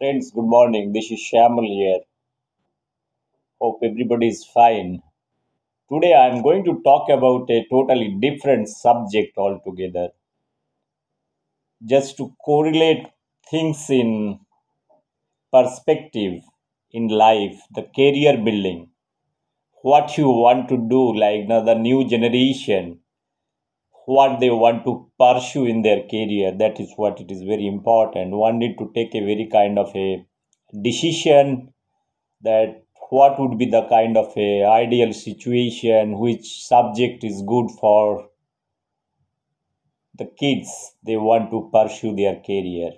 Friends, good morning. This is Shamal here. Hope everybody is fine. Today I am going to talk about a totally different subject altogether. Just to correlate things in perspective in life, the career building, what you want to do, like now the new generation, what they want to pursue in their career. That is what it is very important. One need to take a very kind of a decision that what would be the kind of a ideal situation, which subject is good for the kids they want to pursue their career.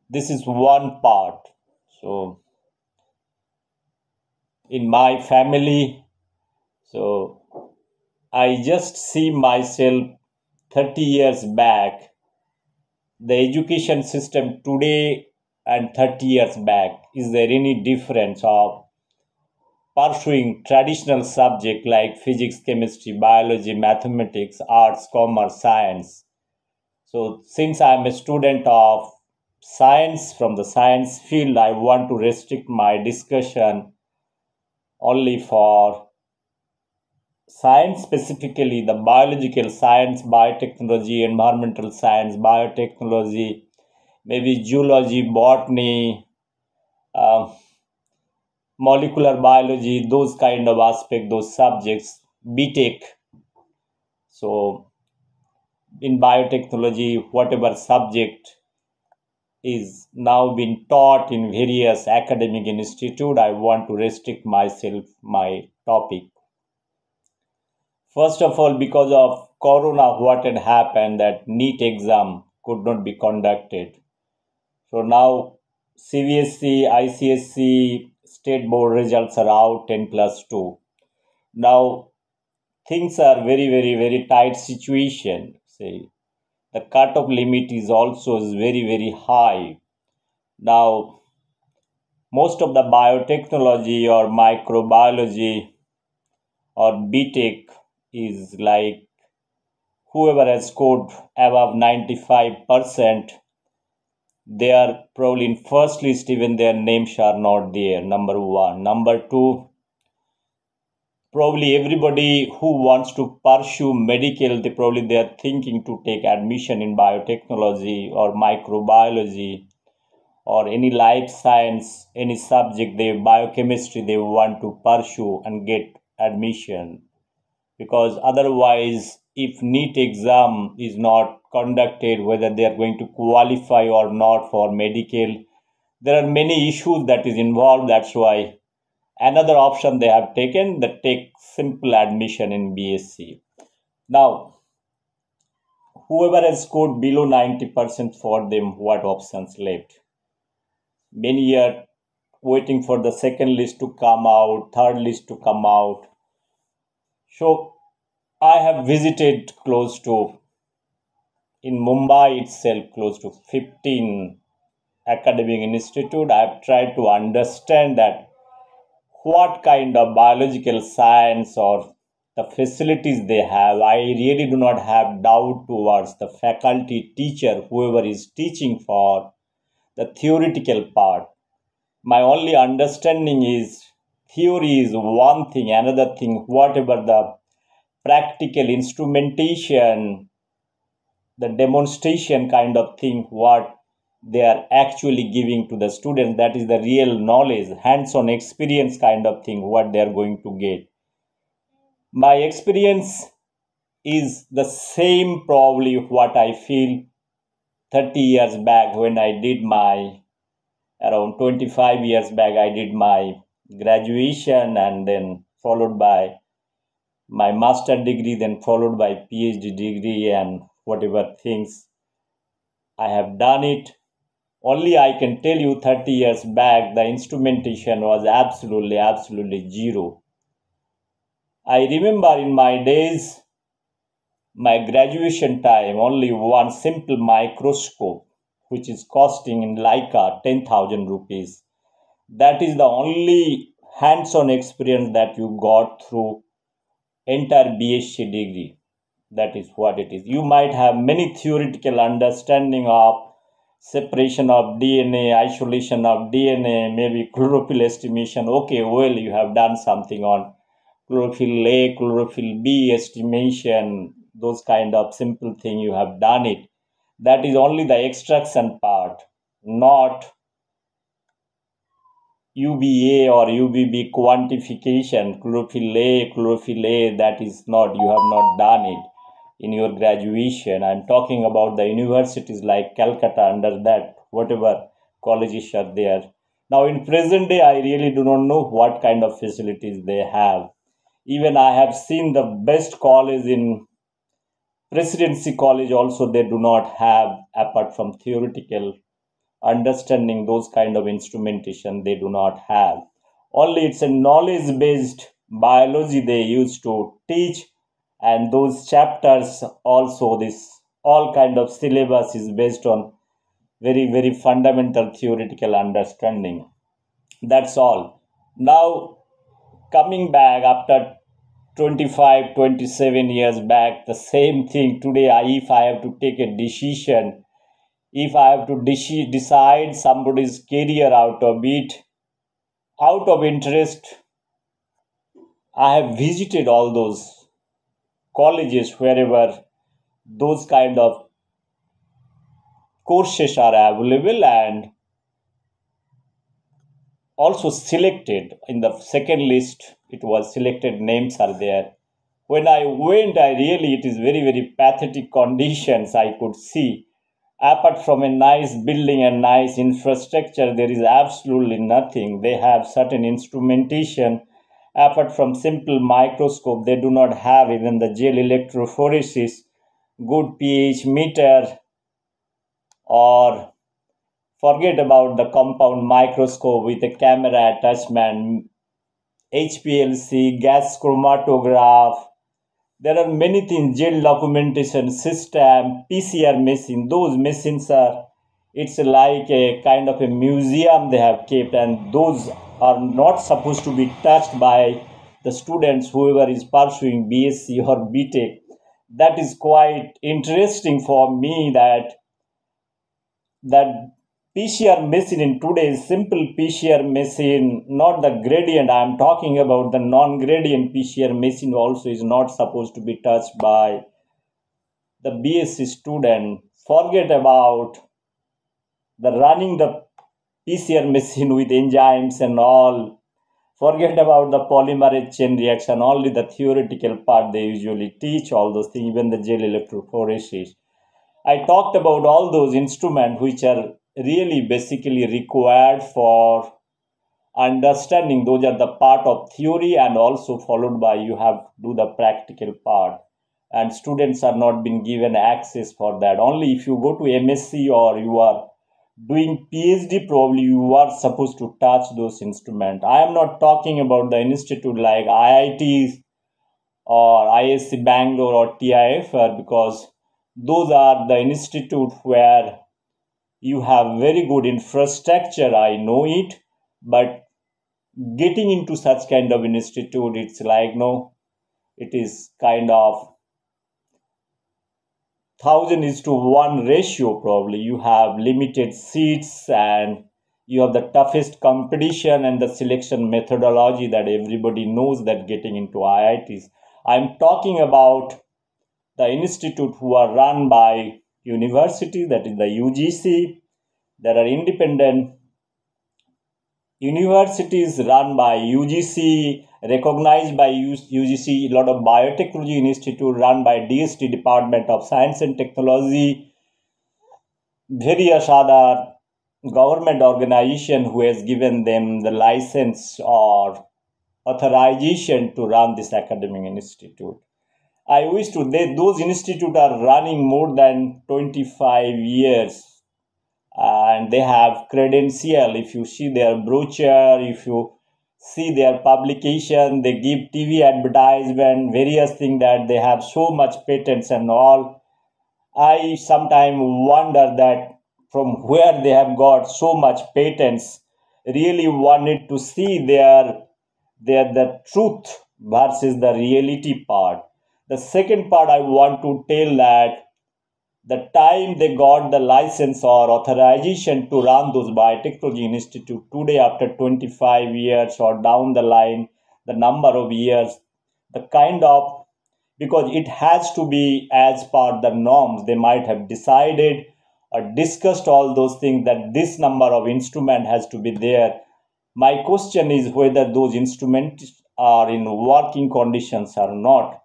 This is one part. So in my family, so I just see myself 30 years back, the education system today and 30 years back. Is there any difference of pursuing traditional subjects like physics, chemistry, biology, mathematics, arts, commerce, science? So since I'm a student of science from the science field, I want to restrict my discussion only for science, specifically the biological science, biotechnology, environmental science, biotechnology, maybe zoology, botany, uh, molecular biology, those kind of aspect, those subjects, BTech. So in biotechnology, whatever subject is now being taught in various academic institute, I want to restrict myself my topic. First of all, because of corona, what had happened that NEET exam could not be conducted. So now CBSE, ICSE, state board results are out 10 plus 2. Now things are very tight situation. Say the cutoff limit is also is very high. Now most of the biotechnology or microbiology or BTech is like whoever has scored above 95%, they are probably in first list, even their names are not there. Number one. Number two, probably everybody who wants to pursue medical, they are thinking to take admission in biotechnology or microbiology or any life science, any subject, they biochemistry they want to pursue and get admission. Because otherwise, if NEET exam is not conducted, whether they are going to qualify or not for medical, there are many issues that is involved. That's why another option they have taken, that take simple admission in BSc. Now, whoever has scored below 90% for them, what options left? Many are waiting for the second list to come out, third list to come out. So I have visited close to, in Mumbai itself, close to 15 academic institute. I have tried to understand that what kind of biological science or the facilities they have. I really do not have doubt towards the faculty, teacher, whoever is teaching for the theoretical part. My only understanding is theory is one thing, another thing, whatever the practical instrumentation, the demonstration kind of thing, what they are actually giving to the students, that is the real knowledge, hands-on experience kind of thing, what they are going to get. My experience is the same probably what I feel 30 years back when I did my, around 25 years back, I did my graduation and then followed by my master degree, then followed by PhD degree and whatever things I have done it. Only I can tell you 30 years back, the instrumentation was absolutely zero. I remember in my days, my graduation time, only one simple microscope, which is costing in Leica 10,000 rupees. That is the only hands-on experience that you got through entire BSc degree. That is what it is. You might have many theoretical understanding of separation of DNA, isolation of DNA, maybe chlorophyll estimation. Okay, well, you have done something on chlorophyll A, chlorophyll B estimation, those kind of simple thing you have done it. That is only the extraction part, not UVA or UVB quantification. Chlorophyll A, that is not, you have not done it in your graduation. I'm talking about the universities like Calcutta, under that, whatever colleges are there. Now, in present day, I really do not know what kind of facilities they have. Even I have seen the best college in Presidency College also, they do not have, apart from theoretical understanding, those kind of instrumentation they do not have. Only it's a knowledge based biology they used to teach, and those chapters also, this all kind of syllabus is based on very fundamental theoretical understanding. That's all. Now, coming back after 25, 27 years back, the same thing today. If I have to take a decision, if I have to decide somebody's career out of it, out of interest, I have visited all those colleges wherever those kind of courses are available, and also selected in the second list. It was selected, names are there. When I went, I really, it is very pathetic conditions I could see. Apart from a nice building and nice infrastructure, there is absolutely nothing. They have certain instrumentation. Apart from simple microscope, they do not have even the gel electrophoresis, good pH meter, or forget about the compound microscope with a camera attachment, HPLC, gas chromatograph. There are many things, gel documentation system, PCR machine. Those machines are, it's like a kind of a museum they have kept, and those are not supposed to be touched by the students, whoever is pursuing BSc or BTech. That is quite interesting for me, that PCR machine in today's simple PCR machine, not the gradient, I am talking about the non-gradient PCR machine also is not supposed to be touched by the BSc student. Forget about the running the PCR machine with enzymes and all. Forget about the polymerase chain reaction, only the theoretical part they usually teach, all those things, even the gel electrophoresis. I talked about all those instruments which are really basically required for understanding. Those are the part of theory, and also followed by you have to do the practical part. And students are not being given access for that. Only if you go to MSc or you are doing PhD, probably you are supposed to touch those instruments. I am not talking about the institute like IITs or ISC Bangalore or TIFR, because those are the institute where you have very good infrastructure, I know it, but getting into such kind of an institute, it's like, no, it is kind of 1,000:1 ratio. Probably you have limited seats, and you have the toughest competition and the selection methodology that everybody knows, that getting into IITs. I'm talking about the institute who are run by university, that is the UGC. There are independent universities run by UGC, recognized by UGC, a lot of biotechnology institute run by DST, Department of Science and Technology, various other government organization who has given them the license or authorization to run this academic institute. I wish to, those institutes are running more than 25 years, and they have credential. If you see their brochure, if you see their publication, they give TV advertisement, various things, that they have so much patents and all. I sometimes wonder that from where they have got so much patents. Really wanted to see the truth versus the reality part. The second part I want to tell that The time they got the license or authorization to run those biotechnology institute, today after 25 years or down the line, the number of years, the kind of, because it has to be as per the norms, they might have decided or discussed all those things that this number of instrument has to be there. My question is whether those instruments are in working conditions or not.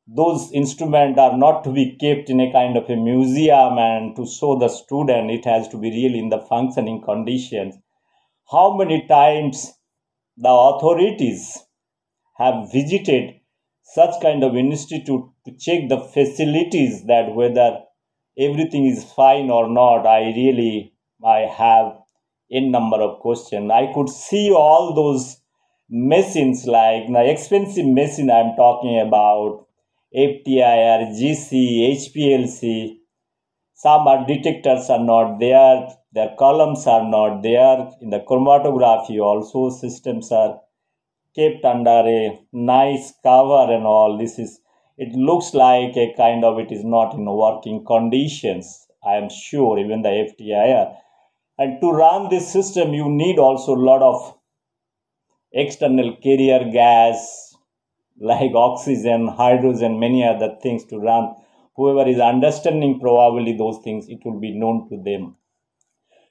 Those instruments are not to be kept in a kind of a museum and to show the student. It has to be really in the functioning conditions. How many times the authorities have visited such kind of institute to check the facilities, that whether everything is fine or not? I have n number of questions. I could see all those machines, like the expensive machine I'm talking about, FTIR, GC, HPLC. Some are detectors are not there, their columns are not there. In the chromatography also systems are kept under a nice cover and all. This is, it looks like a kind of, it is not in working conditions, I am sure, even the FTIR. And to run this system, you need also a lot of external carrier gas like oxygen, hydrogen, many other things to run. Whoever is understanding probably those things, it will be known to them.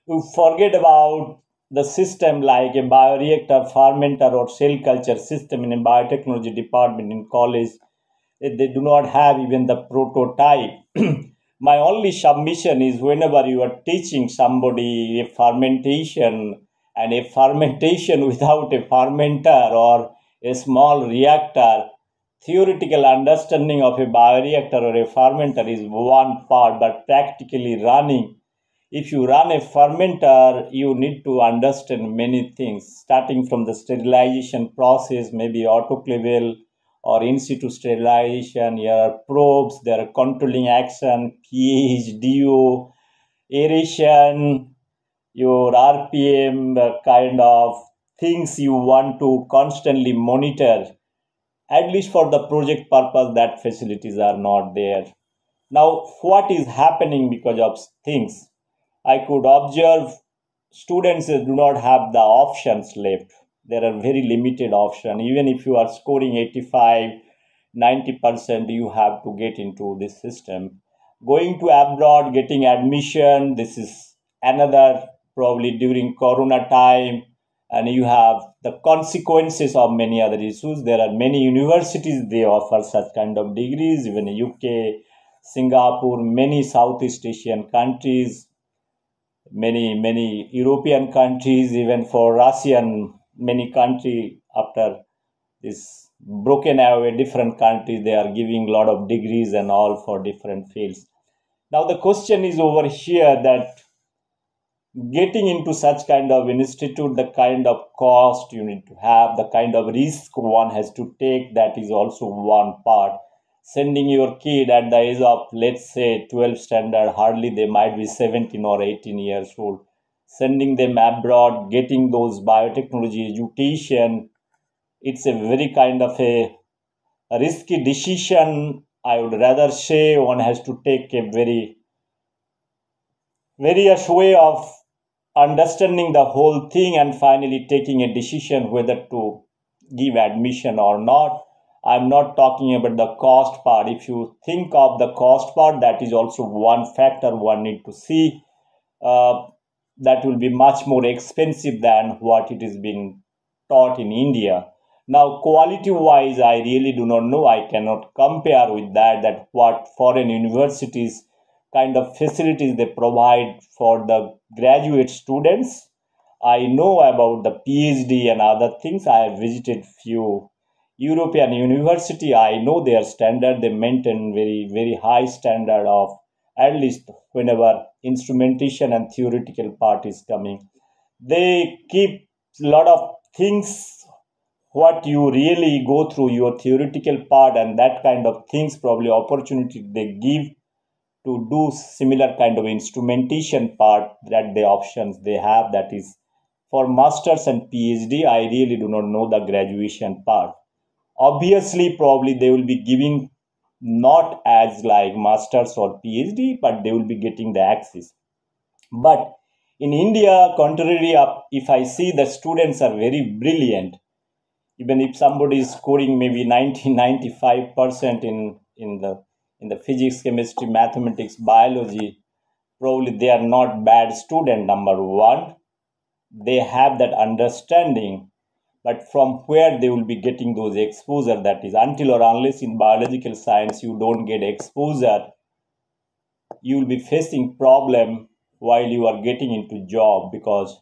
You forget about the system like a bioreactor, fermenter, or cell culture system in a biotechnology department in college. They do not have even the prototype. My only submission is, whenever you are teaching somebody a fermentation, and a fermentation without a fermenter or a small reactor, theoretical understanding of a bioreactor or a fermenter is one part, but practically running, if you run a fermenter, you need to understand many things, starting from the sterilization process, maybe autoclaval or in situ sterilization. There are probes, there are controlling action, pH, DO, aeration, your RPM, kind of things you want to constantly monitor. At least for the project purpose, that facilities are not there. Now, what is happening because of things? I could observe students do not have the options left. There are very limited options. Even if you are scoring 85, 90%, you have to get into this system. Going to abroad, getting admission, this is another, probably during Corona time, and you have the consequences of many other issues. There are many universities, they offer such kind of degrees, even UK, Singapore, many Southeast Asian countries, many European countries, even for Russian, many country after this broken away different countries, they are giving a lot of degrees and all for different fields. Now the question is over here that getting into such kind of institute, the kind of cost you need to have, the kind of risk one has to take, that is also one part. Sending your kid at the age of, let's say, 12 standard, hardly they might be 17 or 18 years old, sending them abroad, getting those biotechnology education, it's a very kind of a risky decision. I would rather say one has to take a very various way of understanding the whole thing and finally taking a decision whether to give admission or not. I'm not talking about the cost part. If you think of the cost part, that is also one factor one need to see. That will be much more expensive than what it is being taught in India. Now, quality wise, I really do not know. I cannot compare with that what foreign universities kind of facilities they provide for the graduate students. I know about the PhD and other things. I have visited few European university. I know their standard. They maintain very high standard of, at least whenever instrumentation and theoretical part is coming. They keep a lot of things what you really go through your theoretical part, and that kind of things, probably opportunity they give to do similar kind of instrumentation part, that the options they have, that is for masters and PhD. I really do not know the graduation part. Obviously probably they will be giving not as like masters or PhD, but they will be getting the access. But in India, contrary, if I see the students are very brilliant, even if somebody is scoring maybe 90-95% in the physics, chemistry, mathematics, biology, probably they are not bad student. Number one, they have that understanding, but from where they will be getting those exposure, that is until or unless in biological science you don't get exposure, you will be facing problem while you are getting into job. Because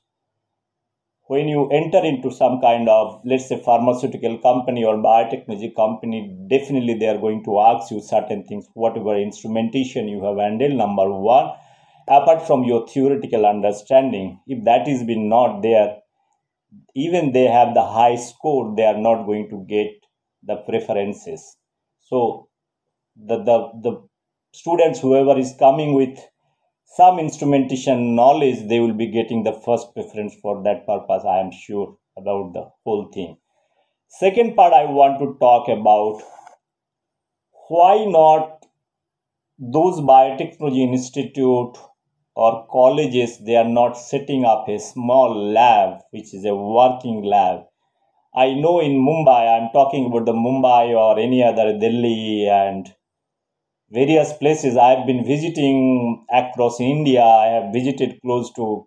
when you enter into some kind of, let's say, pharmaceutical company or biotechnology company, definitely they are going to ask you certain things, whatever instrumentation you have handled, number one, apart from your theoretical understanding. If that is been not there, even they have the high score, they are not going to get the preferences. So the students, whoever is coming with some instrumentation knowledge, they will be getting the first preference for that purpose. I am sure about the whole thing. Second part, I want to talk about why not those biotechnology institute or colleges, they are not setting up a small lab which is a working lab. I know in Mumbai, I'm talking about the Mumbai or any other Delhi and various places I have been visiting across India. I have visited close to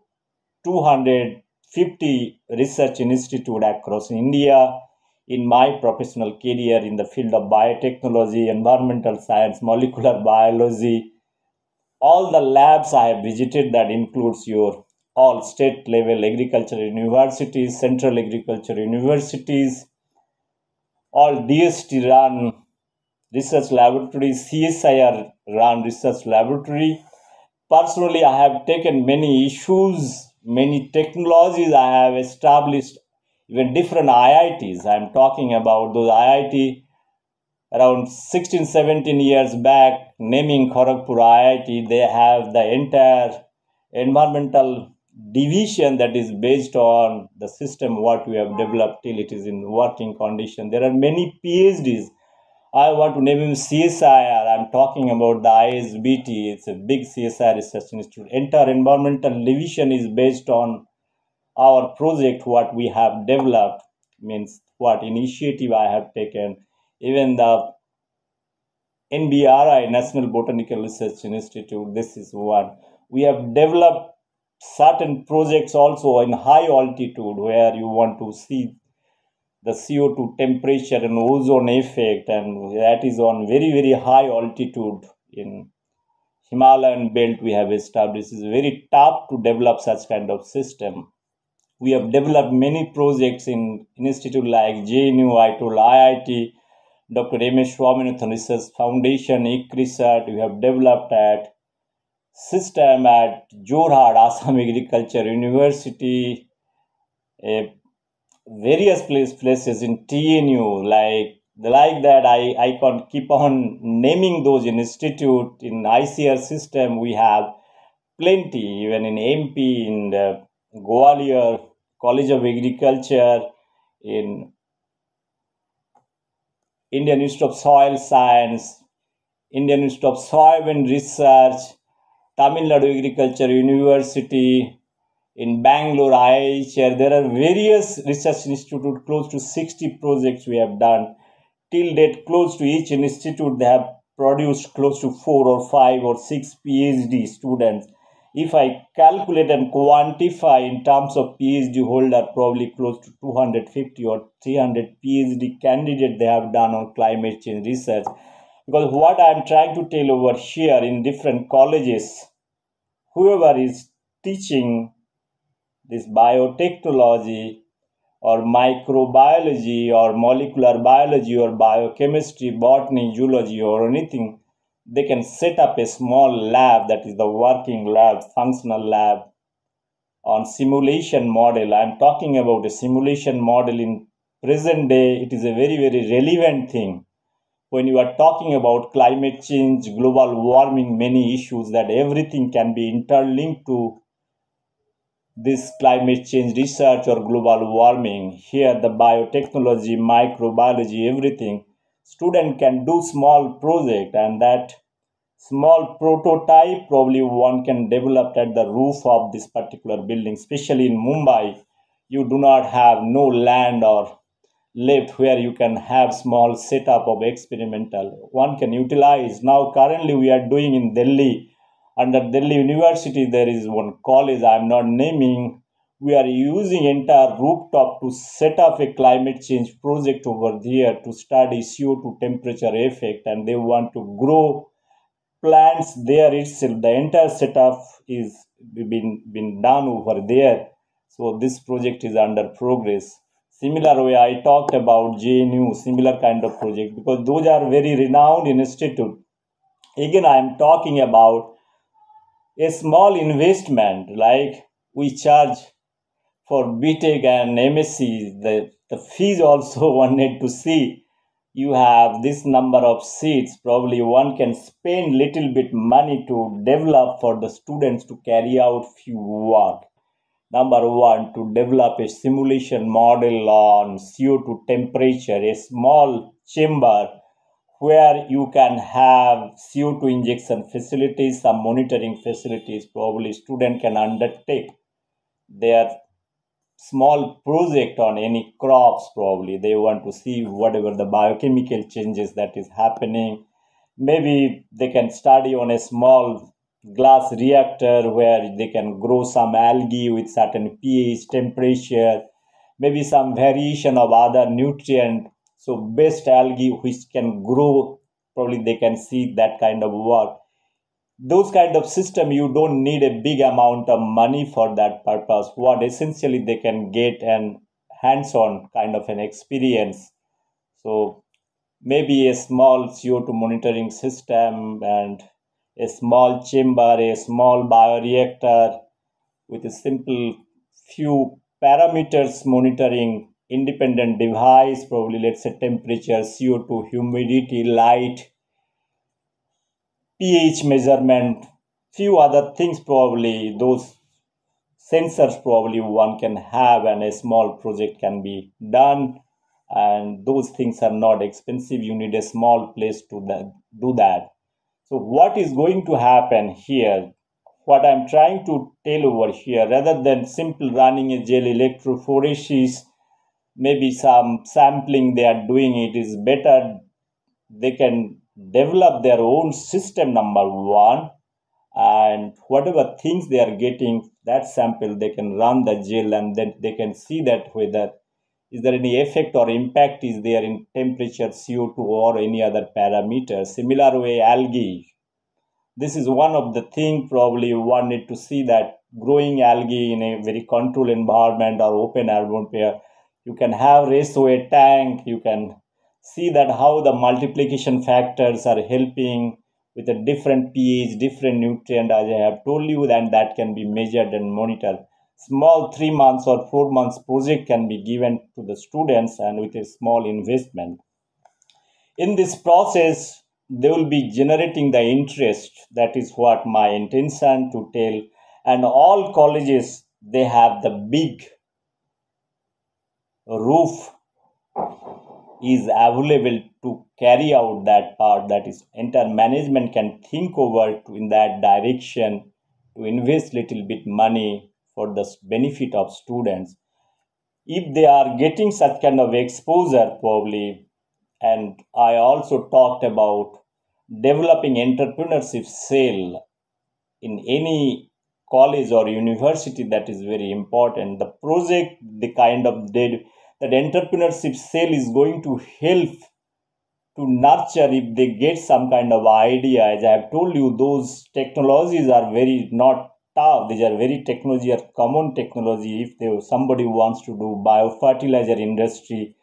250 research institute across India in my professional career in the field of biotechnology, environmental science, molecular biology. All the labs I have visited, that includes your all state level agriculture universities, central agriculture universities, all DST run research laboratories, CSIR run research laboratory. Personally, I have taken many issues, many technologies I have established, even different IITs. I'm talking about those IIT around 16, 17 years back, naming Kharagpur IIT. They have the entire environmental division that is based on the system what we have developed till it is in working condition. There are many PhDs. I want to name him CSIR. I'm talking about the ISBT. It's a big CSIR research institute. Entire environmental division is based on our project, what we have developed, means what initiative I have taken. Even the NBRI, National Botanical Research Institute, this is one. We have developed certain projects also in high altitude where you want to see the CO2 temperature and ozone effect, and that is on very, very high altitude in Himalayan belt we have established. It's very tough to develop such kind of system. We have developed many projects in institute like JNU, I told IIT, Dr. M.S. Swaminathan Research Foundation, ICRISAT. We have developed at system at Jorhat, Assam Agriculture University, various places in TNU, like that. I can't keep on naming those institute. In ICR system, we have plenty, even in MP, in the Gwalior College of Agriculture, in Indian Institute of Soil Science, Indian Institute of Soil and Research, Tamil Nadu Agriculture University, in Bangalore, IIHR. There are various research institutes, close to 60 projects we have done. Till date, close to each institute, they have produced close to 4 or 5 or 6 PhD students. If I calculate and quantify in terms of PhD holder, probably close to 250 or 300 PhD candidates they have done on climate change research. Because what I am trying to tell over here, in different colleges, whoever is teaching this biotechnology or microbiology or molecular biology or biochemistry, botany, zoology or anything, they can set up a small lab, that is the working lab, functional lab, on simulation model. I'm talking about a simulation model in present day. It is a very, very relevant thing when you are talking about climate change, global warming, many issues, that everything can be interlinked to this climate change research or global warming. Here, the biotechnology, microbiology, everything. student can do small project, and that small prototype probably one can develop at the roof of this particular building. Especially in Mumbai, you do not have no land or left where you can have small setup of experimental. One can utilize. Now currently we are doing in Delhi, under Delhi University, there is one college I am not naming. We are using entire rooftop to set up a climate change project over there to study CO2 temperature effect, and they want to grow plants there itself. The entire setup is been done over there. So this project is under progress. Similar way, I talked about JNU, similar kind of project, because those are very renowned institute. Again, I am talking about a small investment, like we charge for BTech and MSc, the fees also one need to see. You have this number of seats, probably one can spend little bit money to develop for the students to carry out few work. Number one, to develop a simulation model on CO2 temperature, a small chamber where you can have CO2 injection facilities, some monitoring facilities. Probably student can undertake their small project on any crops. Probably they want to see whatever the biochemical changes that is happening. Maybe they can study on a small glass reactor where they can grow some algae with certain pH temperature, maybe some variation of other nutrient. So best algae which can grow, probably they can see that kind of work. Those kind of system, you don't need a big amount of money for that purpose. What essentially they can get an hands-on kind of an experience. So maybe a small CO2 monitoring system and a small chamber, a small bioreactor with a simple few parameters monitoring independent device, probably let's say temperature, CO2, humidity, light, pH measurement, few other things. Probably those sensors probably one can have, and a small project can be done, and those things are not expensive. You need a small place to do that. So what is going to happen here, what I'm trying to tell over here, rather than simple running a gel electrophoresis, maybe some sampling they are doing, it is better they can develop their own system, number one, and whatever things they are getting, that sample they can run the gel, and then they can see that whether is there any effect or impact is there in temperature, CO2 or any other parameter. Similar way, algae, this is one of the thing probably one need to see, that growing algae in a very controlled environment or open atmosphere, you can have raceway tank, you can see that how the multiplication factors are helping with a different pH, different nutrient, as I have told you, and that can be measured and monitored. Small 3 months or 4 months project can be given to the students, and with a small investment. In this process, they will be generating the interest. That is what my intention to tell. And all colleges, they have the big roof is available to carry out that part. That is, entire management can think over to in that direction to invest little bit money for the benefit of students. If they are getting such kind of exposure, probably, and I also talked about developing entrepreneurship cell in any college or university, that is very important. The project, the kind of did that entrepreneurship cell is going to help to nurture if they get some kind of idea. As I have told you, those technologies are very not tough. These are very technology, are common technology. If somebody wants to do biofertilizer industry,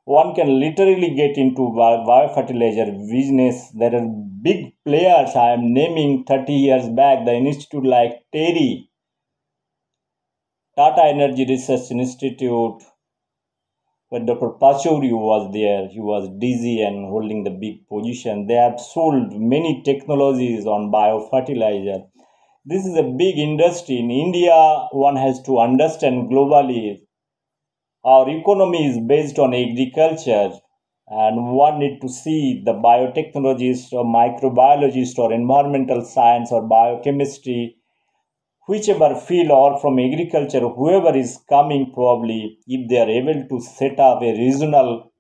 one can literally get into biofertilizer business. There are big players. I am naming 30 years back, the institute like TERI, Tata Energy Research Institute, where Dr. Pachauri was there. He was DG and holding the big position. They have sold many technologies on biofertilizer. This is a big industry. In India, one has to understand globally, our economy is based on agriculture, and one need to see the biotechnologist or microbiologist or environmental science or biochemistry, whichever field, or from agriculture, whoever is coming, probably if they are able to set up a regional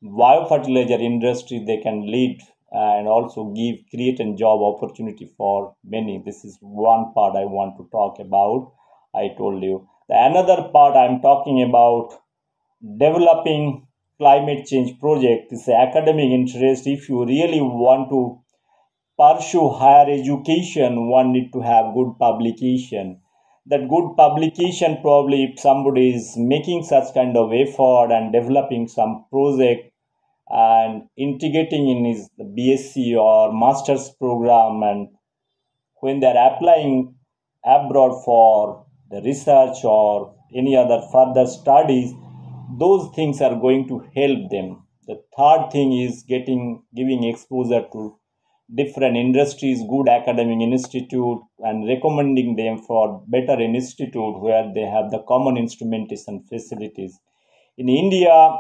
biofertilizer industry, they can lead and also create a job opportunity for many. This is one part I want to talk about. I told you the another part I'm talking about developing climate change project is academic interest. If you really want to pursue higher education, one need to have good publication. That good publication, probably if somebody is making such kind of effort and developing some project and integrating in his BSc or master's program, and when they are applying abroad for the research or any other further studies, those things are going to help them. The third thing is giving exposure to different industries, good academic institute, and recommending them for better institute where they have the common instrumentation facilities. In India,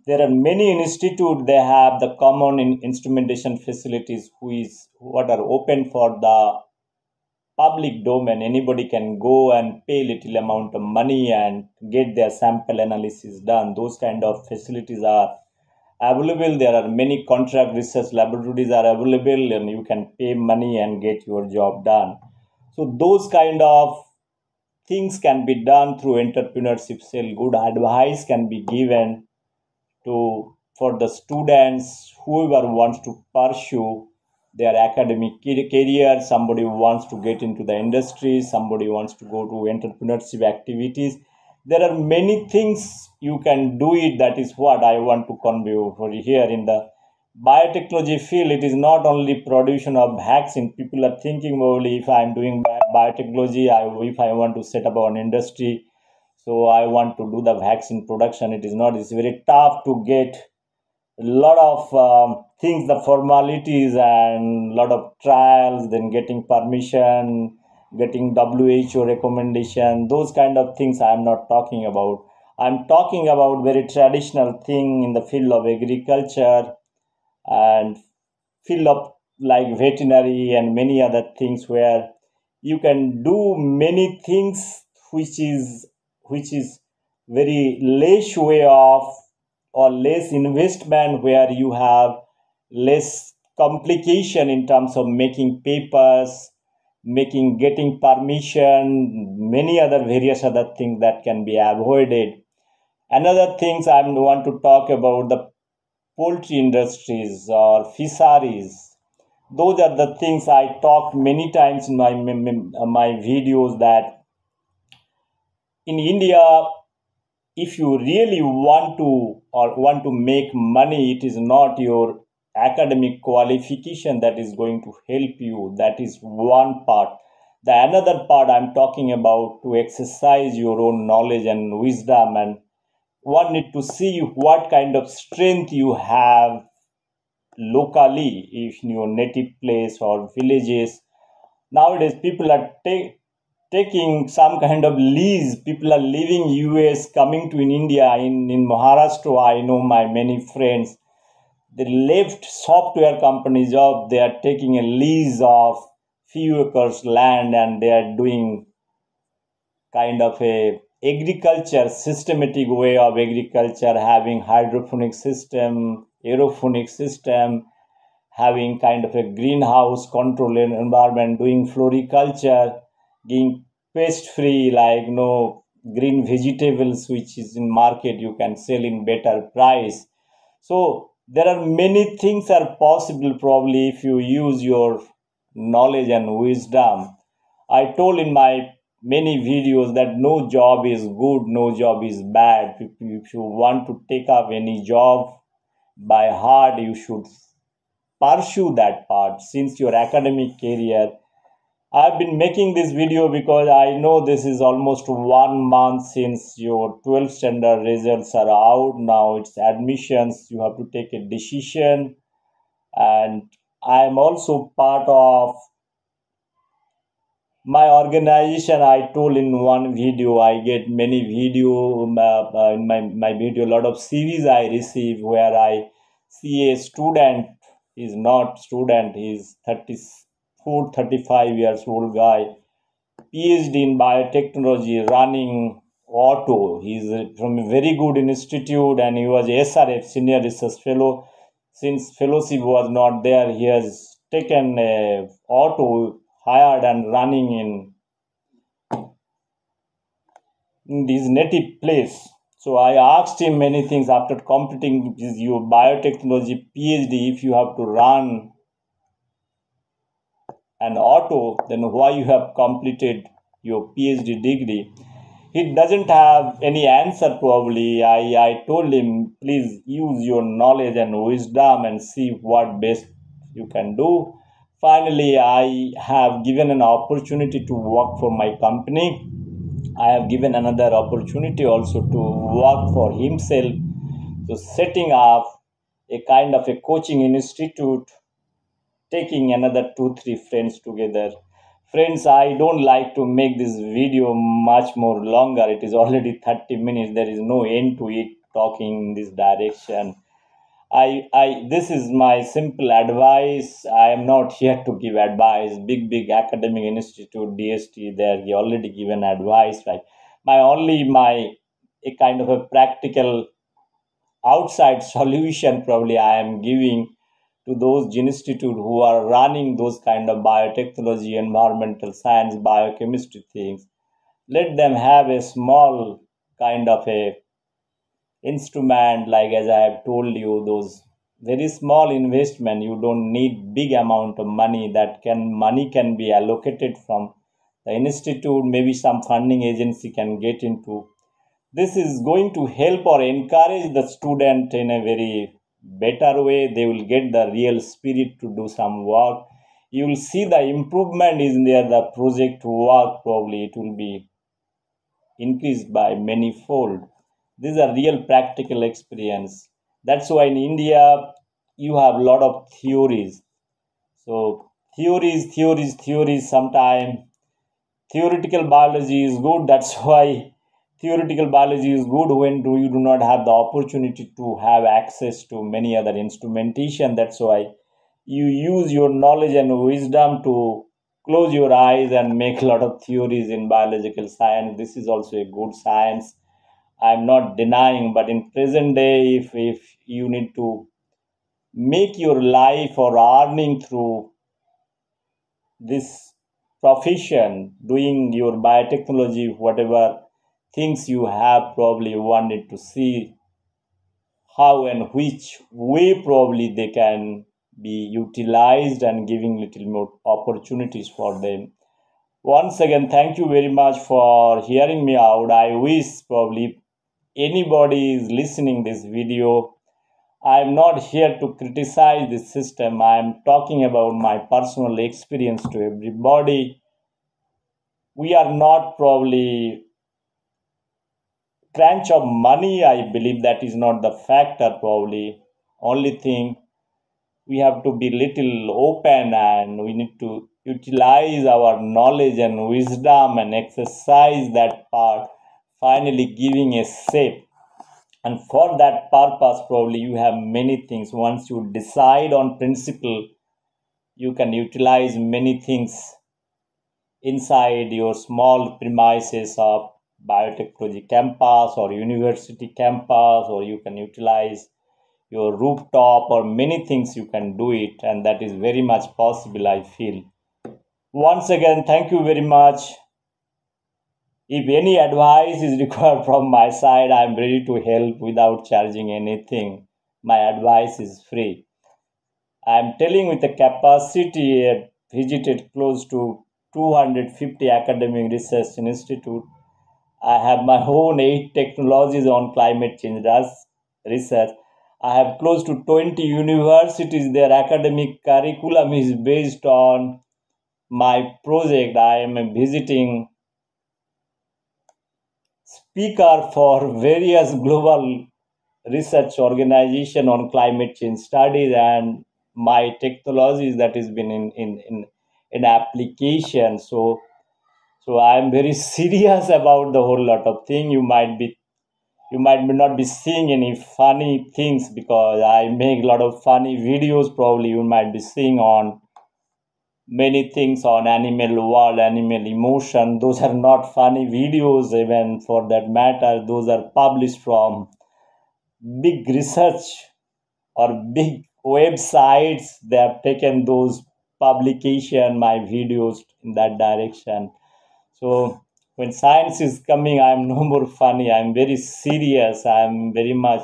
there are many institutes, they have the common instrumentation facilities what are open for the public domain. Anybody can go and pay little amount of money and get their sample analysis done. Those kind of facilities are available. There are many contract research laboratories are available, and you can pay money and get your job done. So those kind of things can be done through entrepreneurship cell. Good advice can be given to for the students whoever wants to pursue their academic career. Somebody wants to get into the industry, somebody wants to go to entrepreneurship activities. There are many things you can do it. That is what I want to convey over here. In the biotechnology field, it is not only production of vaccine. People are thinking only, if I am doing biotechnology, if I want to set up an industry, so I want to do the vaccine production. It is not. It's very tough to get a lot of things, the formalities and lot of trials, then getting permission, getting WHO recommendation. Those kind of things I am not talking about. I'm talking about very traditional thing in the field of agriculture and field of like veterinary and many other things, where you can do many things which is very less way of or less investment, where you have less complication in terms of making papers, getting permission, many other various other things that can be avoided. Another things I want to talk about, the poultry industries or fisheries. Those are the things I talked many times in my videos, that in India, if you really want to make money, it is not your academic qualification that is going to help you. That is one part. The another part I'm talking about, to exercise your own knowledge and wisdom, and one need to see what kind of strength you have locally, if in your native place or villages. Nowadays people are taking some kind of lease. People are leaving US, coming to in India. In Maharashtra, I know my many friends, they left software company job. They are taking a lease of few acres land, and they are doing kind of a agriculture, systematic way of agriculture, having hydroponic system, aeroponic system, having kind of a greenhouse control environment, doing floriculture, being pest free, like no green vegetables which is in market you can sell in better price. So there are many things are possible, probably, if you use your knowledge and wisdom. I told in my many videos that no job is good, no job is bad. If you want to take up any job by heart, you should pursue that part since your academic career. I've been making this video because I know this is almost 1 month since your 12th standard results are out. Now it's admissions, you have to take a decision, and I am also part of My organization, I told in one video, I get many video in my video, a lot of CVs I receive where I see a student, is not student, he's 34 35 years old guy, PhD in biotechnology, running auto. He's from a very good institute and he was SRF, senior research fellow. Since fellowship was not there, he has taken a auto, hired and running in his native place. So I asked him many things after completing your biotechnology PhD. If you have to run an auto, then why you have completed your PhD degree? He doesn't have any answer probably. I told him, please use your knowledge and wisdom and see what best you can do. Finally, I have given an opportunity to work for my company. I have given another opportunity also to work for himself. So setting up a kind of a coaching institute, taking another 2 3 friends together. Friends, I don't like to make this video much more longer. It is already 30 minutes. There is no end to it talking in this direction. This is my simple advice. I am not here to give advice. Big academic institute, DST, there he already given advice. Right? My a kind of a practical outside solution probably I am giving to those institute who are running those kind of biotechnology, environmental science, biochemistry things. Let them have a small kind of a instrument, like as I have told you, those very small investment. You don't need big amount of money. Money can be allocated from the institute, maybe some funding agency can get into. This is going to help or encourage the student in a very better way. They will get the real spirit to do some work. You will see the improvement is there. The project work probably it will be increased by many fold. This is a real practical experience. That's why in India you have a lot of theories. So theories. Sometimes theoretical biology is good. That's why theoretical biology is good when you do not have the opportunity to have access to many other instrumentation. That's why you use your knowledge and wisdom to close your eyes and make a lot of theories in biological science. This is also a good science. I'm not denying, but in present day, if you need to make your life or earning through this profession, doing your biotechnology, whatever things you have, probably wanted to see how and which way probably they can be utilized and giving little more opportunities for them. Once again, thank you very much for hearing me out. I wish probably anybody is listening this video. I am not here to criticize the system. I am talking about my personal experience to everybody. We are not probably crunch of money. I believe that is not the factor probably. Only thing, we have to be little open and we need to utilize our knowledge and wisdom and exercise that part, finally giving a shape. And for that purpose probably you have many things. Once you decide on principle, you can utilize many things inside your small premises of biotechnology campus or university campus, or you can utilize your rooftop, or many things you can do it, and that is very much possible, I feel. Once again, thank you very much. If any advice is required from my side, I am ready to help without charging anything. My advice is free. I am telling with a capacity. I visited close to 250 academic research institute. I have my own 8 technologies on climate change research. I have close to 20 universities. Their academic curriculum is based on my project. I am a visiting speaker for various global research organization on climate change studies, and my technologies that has been in application. So So I'm very serious about the whole lot of thing. You might not be seeing any funny things because I make a lot of funny videos. Probably you might be seeing on many things on animal world, animal emotion. Those are not funny videos, even for that matter. Those are published from big research or big websites. They have taken those publication, my videos in that direction. So when science is coming, I'm no more funny. I'm very serious. I'm very much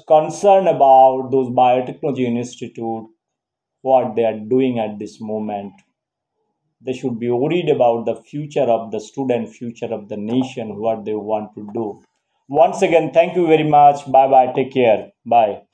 concerned about those biotechnology institute, what they are doing at this moment. They should be worried about the future of the student, future of the nation, what they want to do. Once again, thank you very much. Bye bye. Take care. Bye.